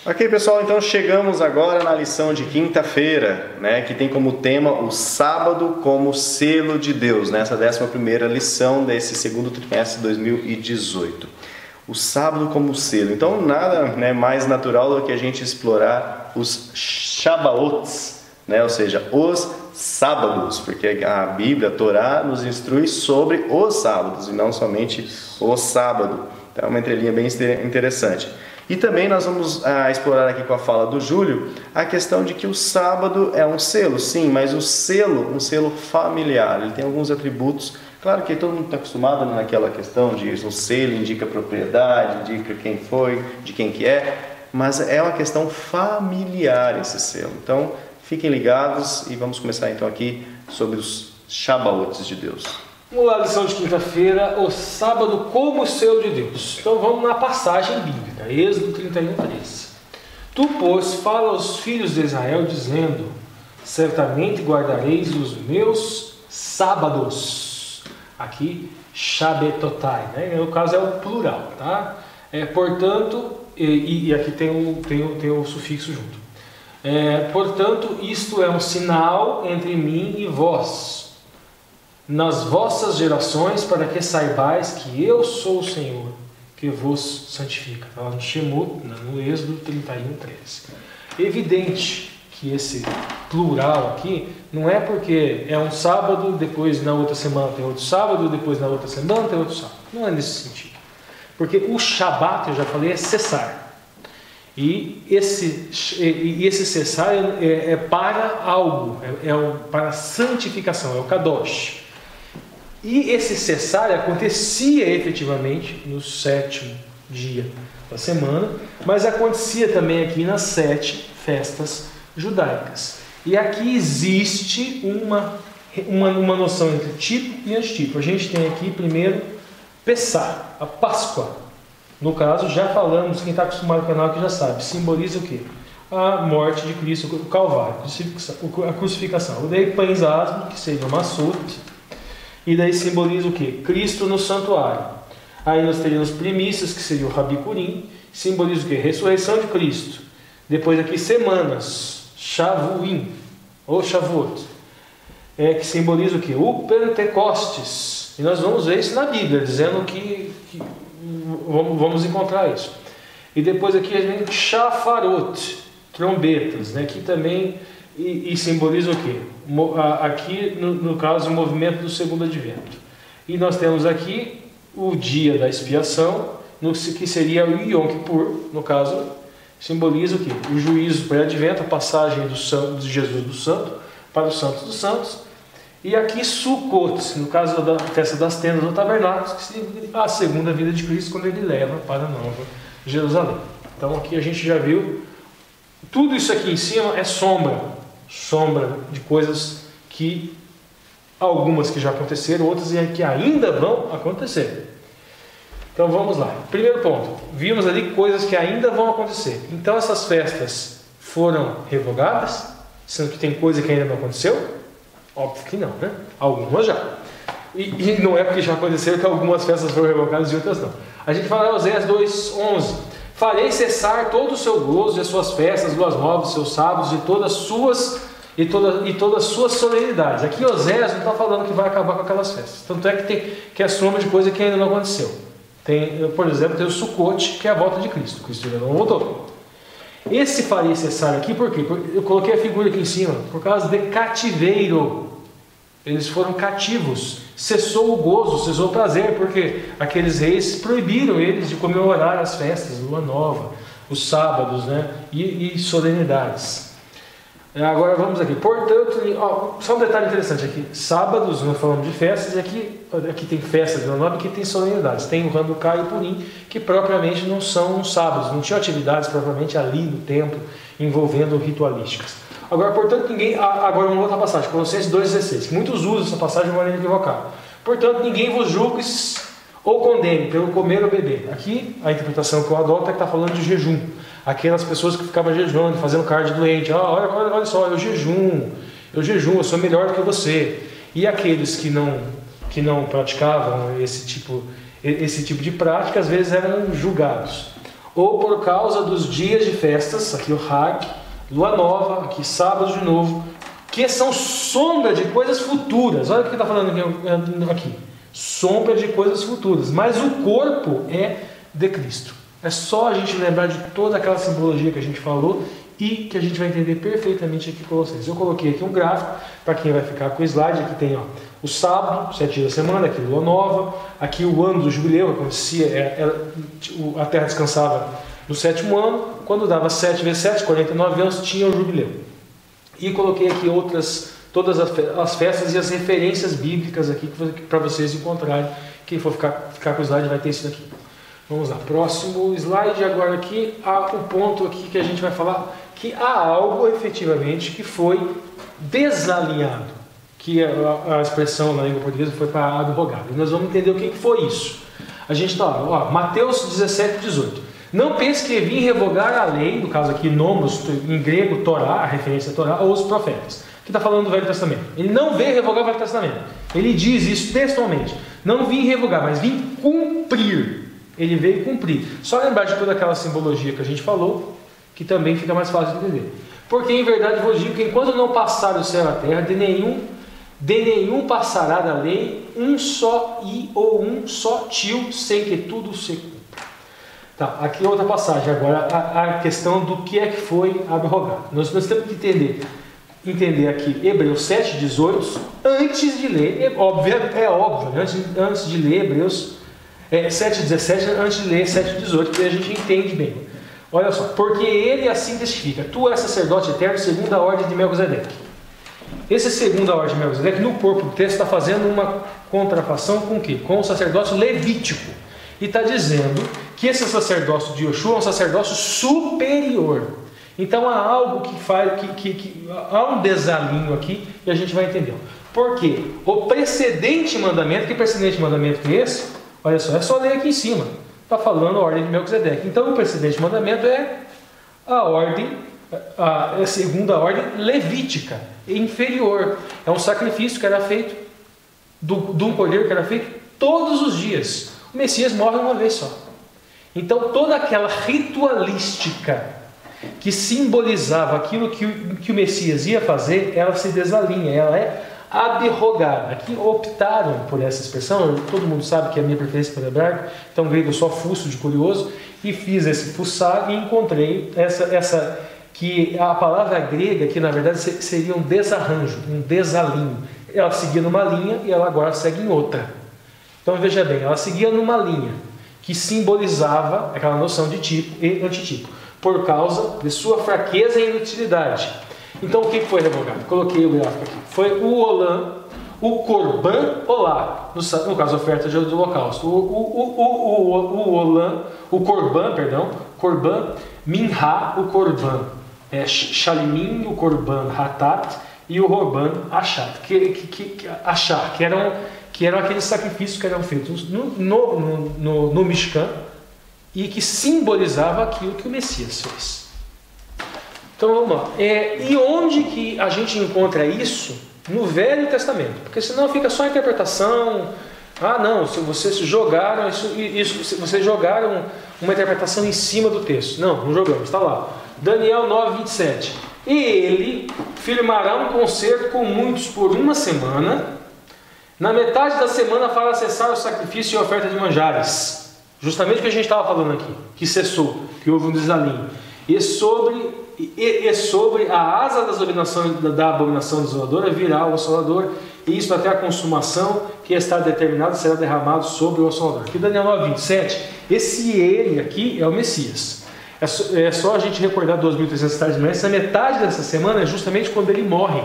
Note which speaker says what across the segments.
Speaker 1: Ok, pessoal, então chegamos agora na lição de quinta-feira, né, que tem como tema o sábado como selo de Deus, né, essa 11ª lição desse segundo trimestre de 2018. O sábado como selo. Então, nada, né, mais natural do que a gente explorar os Shabaots, né, ou seja, os sábados, porque a Bíblia, a Torá, nos instrui sobre os sábados e não somente o sábado. Então, é uma entrelinha bem interessante. E também nós vamos explorar aqui com a fala do Júlio a questão de que o sábado é um selo, sim, mas um selo familiar. Ele tem alguns atributos, claro que todo mundo está acostumado naquela questão de o selo indica propriedade, indica quem foi, de quem que é, mas é uma questão familiar esse selo. Então, fiquem ligados e vamos começar então aqui sobre os Shabaotes de Deus.
Speaker 2: Vamos lá, lição de quinta-feira, o sábado como selo de Deus. Então vamos na passagem bíblica, Êxodo 31:13. Tu, pois, fala aos filhos de Israel, dizendo: certamente guardareis os meus sábados. Aqui, Shabetotai, né? No caso é o plural, tá? Portanto, e aqui tem o sufixo junto. Portanto, isto é um sinal entre mim e vós, nas vossas gerações, para que saibais que eu sou o Senhor, que vos santifica. Está no Shemot, no Êxodo 31:13. Evidente que esse plural aqui não é porque é um sábado, depois na outra semana tem outro sábado, depois na outra semana tem outro sábado. Não é nesse sentido. Porque o Shabat, eu já falei, é cessar. E esse cessar é para algo, para santificação, é o Kadosh. E esse cessar acontecia efetivamente no 7º dia da semana, mas acontecia também aqui nas 7 festas judaicas. E aqui existe uma noção entre tipo e antitipo. A gente tem aqui primeiro Pessah, a Páscoa. No caso, já falamos, quem está acostumado com o canal que já sabe, simboliza o quê? A morte de Cristo, o Calvário, a crucificação. O daí pães asmos, que seria o Massut. E daí simboliza o quê? Cristo no santuário. Aí nós teríamos primícias, que seria o Rabicurim. Simboliza o quê? Ressurreição de Cristo. Depois aqui semanas, Shavuim, ou Shavuot. Que simboliza o quê? O Pentecostes. E nós vamos ver isso na Bíblia, dizendo que vamos encontrar isso. E depois aqui a gente Shafarot, trombetas, né? Que também... E simboliza o quê? Aqui, no caso, o movimento do segundo advento. E nós temos aqui o dia da expiação, que seria o Yom Kippur, no caso, simboliza o quê? O juízo pré-advento, a passagem de Jesus do Santo para os Santos dos Santos. E aqui Sukkot, no caso da festa das tendas ou tabernáculos, que seria a segunda vinda de Cristo, quando ele leva para a Nova Jerusalém. Então aqui a gente já viu, tudo isso aqui em cima é sombra de coisas que, algumas que já aconteceram, outras que ainda vão acontecer. Então vamos lá. Primeiro ponto, vimos ali coisas que ainda vão acontecer. Então essas festas foram revogadas, sendo que tem coisa que ainda não aconteceu? Óbvio que não, né? Algumas já. E não é porque já aconteceram que algumas festas foram revogadas e outras não. A gente fala em Oséias 2:11. Farei cessar todo o seu gozo e as suas festas, luas novas, seus sábados e todas as suas solenidades. Aqui Oséias não está falando que vai acabar com aquelas festas. Tanto é que é soma de coisa que ainda não aconteceu. Por exemplo, tem o Sukkot, que é a volta de Cristo. Cristo ainda não voltou. Esse farei cessar aqui, por quê? Eu coloquei a figura aqui em cima, por causa de cativeiro. Eles foram cativos. Cessou o gozo, cessou o prazer, porque aqueles reis proibiram eles de comemorar as festas, lua nova, os sábados, né? e solenidades. Agora vamos aqui. Portanto, só um detalhe interessante aqui. Sábados, nós falamos de festas, e aqui tem festas de lua nova, aqui tem solenidades. Tem o Hanukkah e o Purim, que propriamente não são sábados, não tinham atividades propriamente ali no templo, envolvendo ritualísticas. Agora, portanto, agora uma outra passagem, Colossenses 2,16, que muitos usam essa passagem de maneira equivocada. Portanto, ninguém vos julgue ou condene pelo comer ou beber. Aqui, a interpretação que eu adoto é que está falando de jejum. Aquelas pessoas que ficavam jejuando, fazendo carne doente. Olha só, eu jejum, eu sou melhor do que você. E aqueles que não praticavam esse tipo de prática, às vezes eram julgados. ou por causa dos dias de festas, aqui o Hag, lua nova, aqui sábado de novo, que são sombra de coisas futuras. Olha o que está falando aqui. Sombra de coisas futuras. Mas o corpo é de Cristo. É só a gente lembrar de toda aquela simbologia que a gente falou e que a gente vai entender perfeitamente aqui com vocês. Eu coloquei aqui um gráfico para quem vai ficar com o slide. Aqui tem o sábado, 7 dias da semana, aqui lua nova, aqui o ano do jubileu, acontecia, a terra descansava no 7º ano, quando dava 7 vezes 7, 49 anos, tinha o jubileu. E coloquei aqui todas as festas e as referências bíblicas aqui para vocês encontrarem. Quem for ficar com o slide vai ter isso daqui. Vamos lá, próximo slide. Agora aqui, o ponto aqui que a gente vai falar, que há algo efetivamente que foi desalinhado, que a expressão na língua portuguesa foi para abrogado. E nós vamos entender o que foi isso. A gente está lá, Mateus 17, 18. Não pense que vim revogar a lei, no caso aqui, nomos, em grego, Torá, a referência a Torá, ou os profetas, que está falando do Velho Testamento. Ele não veio revogar o Velho Testamento. Ele diz isso textualmente. Não vim revogar, mas vim cumprir. Ele veio cumprir. Só lembrar de toda aquela simbologia que a gente falou, que também fica mais fácil de entender. Porque em verdade vos digo que enquanto não passar o céu e a terra, de nenhum passará da lei um só i ou um só tio, sem que tudo se cumpra. Tá, aqui outra passagem agora, a questão do que é que foi abrogado. Nós temos que entender aqui Hebreus 7, 18, antes de ler, é óbvio, né? antes de ler Hebreus 7, 17, antes de ler 7, 18, porque a gente entende bem. Olha só, porque ele assim testifica, tu és sacerdote eterno segundo a ordem de Melquisedeque. Esse segundo a ordem de Melquisedeque, no corpo do texto, está fazendo uma contrafação com o quê? Com o sacerdócio levítico. E está dizendo que esse sacerdócio de Yoshua é um sacerdócio superior. Então há algo que faz, há um desalinho aqui e a gente vai entender. Por quê? O precedente mandamento, que precedente mandamento que é esse? Olha só, é só ler aqui em cima. Está falando a ordem de Melquisedeque. Então o precedente mandamento é a segunda ordem levítica, inferior. É um sacrifício que era feito, de um cordeiro que era feito todos os dias. O Messias morre uma vez só. Então toda aquela ritualística que simbolizava aquilo que o Messias ia fazer, ela se desalinha, ela é abrogada. Aqui optaram por essa expressão, todo mundo sabe que é a minha preferência pelo hebraico, então grego eu só fuço de curioso, e fiz esse fuçar e encontrei essa que a palavra grega, que na verdade seria um desarranjo, um desalinho. Ela seguia numa linha e ela agora segue em outra. Então veja bem, ela seguia numa linha que simbolizava aquela noção de tipo e antitipo, por causa de sua fraqueza e inutilidade. Então o que foi revogado? Coloquei o gráfico aqui. Foi o Olã, o Corban Olá, no caso a oferta do holocausto. O Olã, o Corban, Corban Minha, o Corban Shalimim, o Corban Hatat e o Corban Achat, que eram aqueles sacrifícios que eram feitos no Mishkan e que simbolizavam aquilo que o Messias fez. Então vamos lá. E onde que a gente encontra isso? No Velho Testamento. Porque senão fica só a interpretação. Ah não, se vocês jogaram vocês jogaram uma interpretação em cima do texto. Não jogamos, está lá. Daniel 9, 27. E ele firmará um concerto com muitos por uma semana. Na metade da semana fará cessar o sacrifício e a oferta de manjares. Justamente o que a gente estava falando aqui. Que cessou, que houve um desalinho. E sobre a asa da abominação desoladora virá o assolador, e isso até a consumação que está determinada será derramado sobre o assolador. Aqui Daniel 9, 27, esse ele aqui é o Messias. É só a gente recordar 2.300 tardes de manhã, essa metade dessa semana é justamente quando ele morre,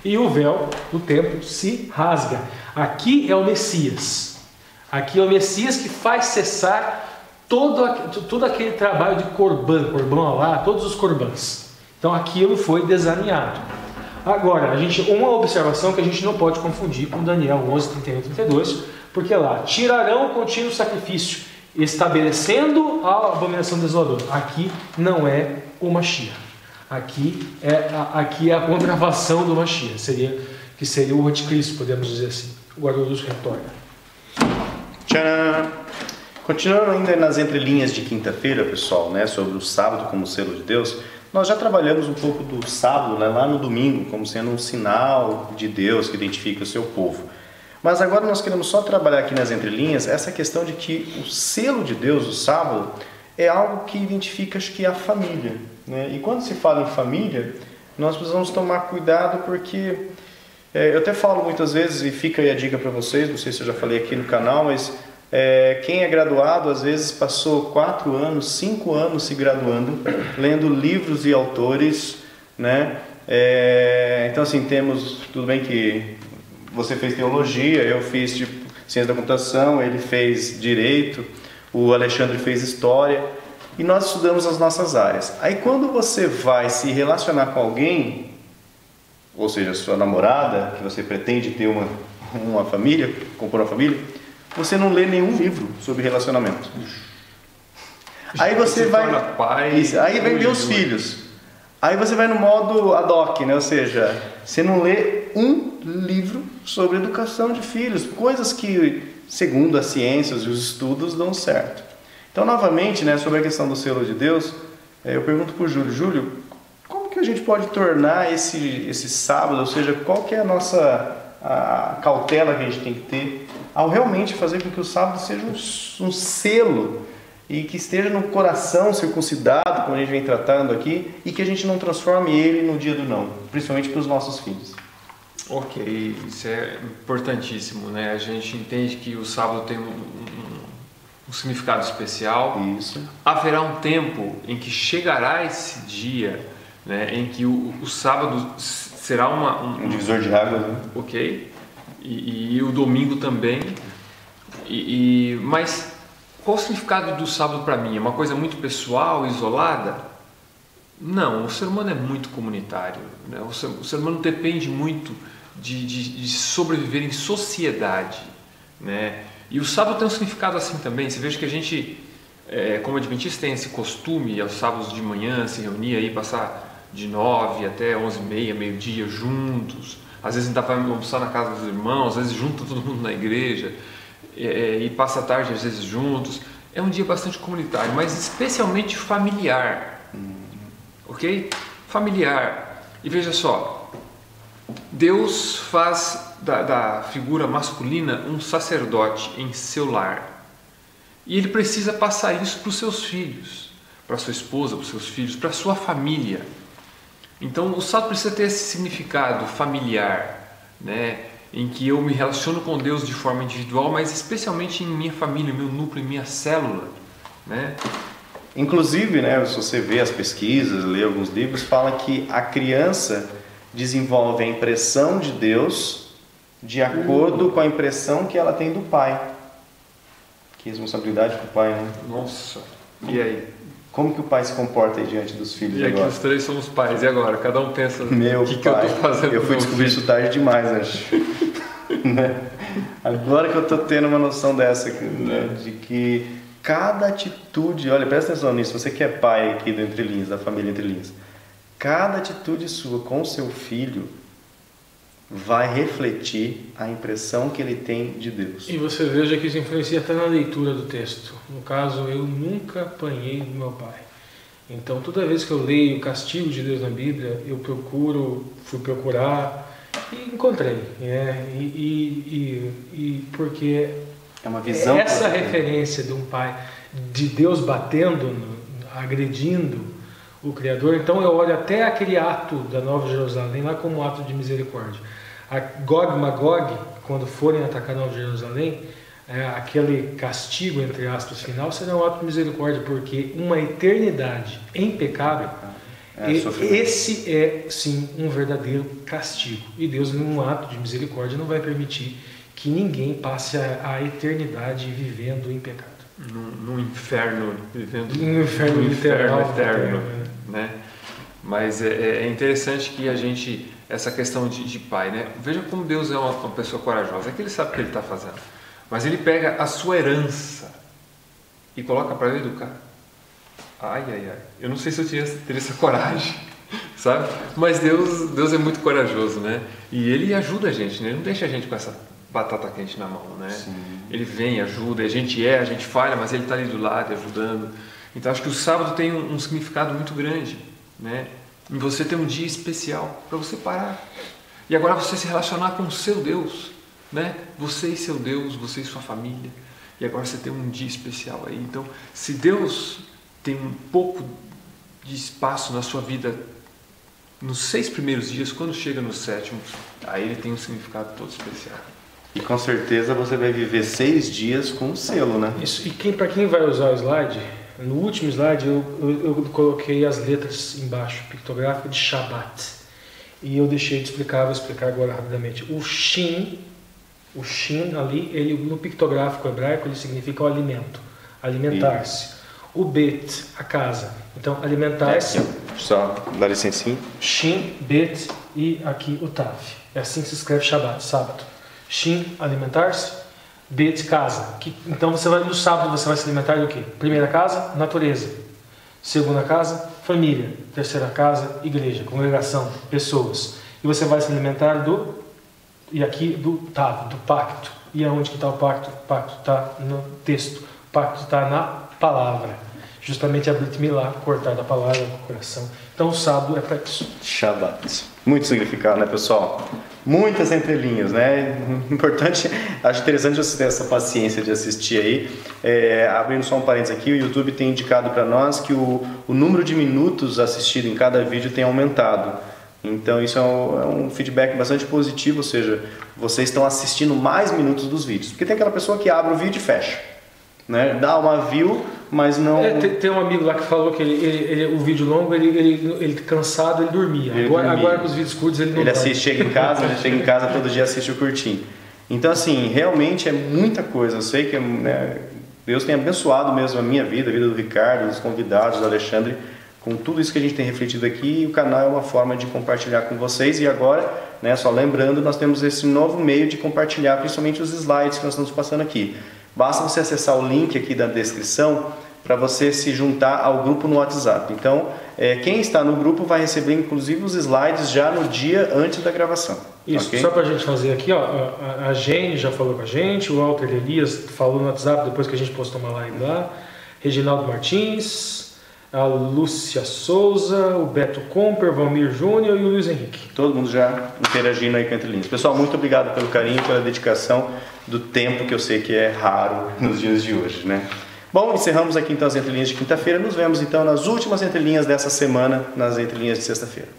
Speaker 2: e o véu do templo se rasga. Aqui é o Messias. Aqui é o Messias que faz cessar todo aquele trabalho de corban lá, todos os corbãs. Então aquilo foi desalinhado. Agora, uma observação que a gente não pode confundir com Daniel 11, 31 e 32, porque lá, tirarão o contínuo sacrifício, estabelecendo a abominação desoladora. Aqui não é o Mashiach. Aqui é a contrafação do Mashiach, que seria o anticristo, podemos dizer assim. O Guarulhos retorna.
Speaker 1: Tcharam! Continuando ainda nas entrelinhas de quinta-feira, pessoal, né, sobre o sábado como selo de Deus, nós já trabalhamos um pouco do sábado, né, lá no domingo, como sendo um sinal de Deus que identifica o seu povo. Mas agora nós queremos só trabalhar aqui nas entrelinhas essa questão de que o selo de Deus, o sábado, é algo que identifica, acho que, a família, né? E quando se fala em família, nós precisamos tomar cuidado porque eu até falo muitas vezes, e fica aí a dica para vocês, não sei se eu já falei aqui no canal, mas quem é graduado às vezes passou 4 anos, 5 anos se graduando, lendo livros e autores, né? Então assim, temos, tudo bem que você fez teologia, eu fiz ciência da computação, ele fez direito, o Alexandre fez história, e nós estudamos as nossas áreas. Aí quando você vai se relacionar com alguém, ou seja, sua namorada, que você pretende ter uma família, compor uma família, você não lê nenhum livro sobre relacionamento. Aí você vai... Aí vem ver os filhos. Aí você vai no modo ad hoc, né? Ou seja, você não lê um livro sobre educação de filhos, coisas que, segundo as ciências e os estudos, dão certo. Então, novamente, né, sobre a questão do selo de Deus, eu pergunto para o Júlio: Júlio, como que a gente pode tornar esse sábado, ou seja, qual que é a cautela que a gente tem que ter ao realmente fazer com que o sábado seja um selo e que esteja no coração circuncidado, como a gente vem tratando aqui, e que a gente não transforme ele no dia do não, principalmente para os nossos filhos.
Speaker 3: Ok, isso é importantíssimo, né? A gente entende que o sábado tem um significado especial.
Speaker 1: Isso.
Speaker 3: Haverá um tempo em que chegará esse dia, né, em que o sábado será um
Speaker 1: divisor de águas, né?
Speaker 3: Ok, e o domingo também. Mas qual o significado do sábado para mim? É uma coisa muito pessoal, isolada? Não, o ser humano é muito comunitário, né? O ser humano depende muito de sobreviver em sociedade, né? E o sábado tem um significado assim também. Você veja que a gente, como adventista, tem esse costume aos sábados de manhã se reunir aí, passar de 9 até 11h30, meio-dia juntos. Às vezes ainda vai almoçar na casa dos irmãos, às vezes junta todo mundo na igreja, e passa a tarde às vezes juntos. É um dia bastante comunitário, mas especialmente familiar. Ok? Familiar. E veja só, Deus faz da figura masculina um sacerdote em seu lar. E Ele precisa passar isso para os seus filhos, para sua esposa, para os seus filhos, para a sua família. Então o sábado precisa ter esse significado familiar, né? Em que eu me relaciono com Deus de forma individual, mas especialmente em minha família, meu núcleo, minha célula, né?
Speaker 1: Inclusive, né, se você vê as pesquisas, lê alguns livros, fala que a criança desenvolve a impressão de Deus de acordo com a impressão que ela tem do pai. Que responsabilidade com o pai, né?
Speaker 3: Nossa, e aí?
Speaker 1: Como que o pai se comporta aí diante dos filhos agora?
Speaker 3: E aqui os 3 somos pais, e agora? Cada um pensa,
Speaker 1: meu
Speaker 3: que
Speaker 1: pai,
Speaker 3: que eu tô fazendo?
Speaker 1: Eu fui descobrir isso tarde demais, acho. Né? Agora que eu tô tendo uma noção dessa, né? De que cada atitude, olha, presta atenção nisso, você que é pai aqui do Entre Linhas, da família Entre Linhas, cada atitude sua com o seu filho vai refletir a impressão que ele tem de Deus.
Speaker 2: E você veja que isso influencia até na leitura do texto. No caso, eu nunca apanhei do meu pai. Então, toda vez que eu leio o castigo de Deus na Bíblia, eu fui procurar e encontrei. Porque
Speaker 1: é uma visão
Speaker 2: essa referência de um pai, de Deus batendo, agredindo o Criador. Então eu olho até aquele ato da Nova Jerusalém lá como um ato de misericórdia. A Gog e Magog, quando forem atacar Nova Jerusalém, aquele castigo, entre aspas, final, será um ato de misericórdia, porque uma eternidade em pecado, esse é sim um verdadeiro castigo. E Deus, num ato de misericórdia, não vai permitir que ninguém passe a eternidade vivendo em pecado.
Speaker 3: No inferno, vivendo
Speaker 2: no inferno literal,
Speaker 3: eterno, né? Mas é interessante que a gente, essa questão de pai, né? Veja como Deus é uma pessoa corajosa. É que Ele sabe o que Ele está fazendo, mas Ele pega a sua herança e coloca para eu educar. Ai, eu não sei se eu teria essa coragem, sabe? Mas Deus é muito corajoso, né? E Ele ajuda a gente, né? Ele não deixa a gente com essa batata quente na mão, né?
Speaker 1: Sim.
Speaker 3: ele vem, ajuda, a gente falha, mas ele está ali do lado ajudando. Então acho que o sábado tem um significado muito grande, né? Em você ter um dia especial para você parar e agora você se relacionar com o seu Deus, né? Você e seu Deus, você e sua família, e agora você tem um dia especial aí. Então, se Deus tem um pouco de espaço na sua vida nos 6 primeiros dias, quando chega no 7º, aí ele tem um significado todo especial.
Speaker 1: E com certeza você vai viver 6 dias com o selo, né?
Speaker 2: Isso. E para quem vai usar o slide, no último slide eu coloquei as letras embaixo, pictográfico de Shabat. E eu deixei de explicar, vou explicar agora rapidamente. O Shin ali, ele, no pictográfico hebraico, ele significa o alimento, alimentar-se. O Bet, a casa. Então, alimentar-se.
Speaker 1: Só dá licencinha.
Speaker 2: Shin, Bet e aqui o Tav. É assim que se escreve Shabat, sábado. Shin, alimentar-se. Bet, casa. Então, no sábado você vai se alimentar do quê? Primeira casa, natureza. Segunda casa, família. Terceira casa, igreja, congregação, pessoas. E você vai se alimentar do Tav, do pacto. E aonde que está o pacto? O pacto está no texto. O pacto está na palavra. Justamente a Brit Milá, cortar da palavra com o coração. Então o sábado é para isso.
Speaker 1: Shabat. Muito significado, né, pessoal? Muitas entrelinhas, né? Importante, acho interessante você ter essa paciência de assistir aí. Abrindo só um parênteses aqui, o YouTube tem indicado para nós que o número de minutos assistido em cada vídeo tem aumentado. Então isso é um feedback bastante positivo, ou seja, vocês estão assistindo mais minutos dos vídeos. Porque tem aquela pessoa que abre o vídeo e fecha, né? Dá uma view, mas não...
Speaker 2: Tem um amigo lá que falou que o vídeo longo, ele cansado, ele dormia. Agora com os vídeos curtos ele não
Speaker 1: Ele chega em casa todo dia assiste o curtinho. Então assim, realmente é muita coisa. Eu sei que Deus tem abençoado mesmo a minha vida, a vida do Ricardo, dos convidados, do Alexandre, com tudo isso que a gente tem refletido aqui. E o canal é uma forma de compartilhar com vocês. E agora, né, só lembrando, nós temos esse novo meio de compartilhar, principalmente os slides que nós estamos passando aqui. Basta você acessar o link aqui da descrição para você se juntar ao grupo no WhatsApp. Então, quem está no grupo vai receber inclusive os slides já no dia antes da gravação.
Speaker 2: Isso,
Speaker 1: okay?
Speaker 2: Só para a gente fazer aqui, ó, a Gene já falou com a gente, o Walter Elias falou no WhatsApp depois que a gente postou uma live lá, Reginaldo Martins, a Lúcia Souza, o Beto Comper, Valmir Júnior e o Luiz Henrique.
Speaker 1: Todo mundo já interagindo aí com Entre Linhas. Pessoal, muito obrigado pelo carinho, pela dedicação do tempo que eu sei que é raro nos dias de hoje, né? Bom, encerramos aqui então as entrelinhas de quinta-feira. Nos vemos então nas últimas entrelinhas dessa semana, nas entrelinhas de sexta-feira.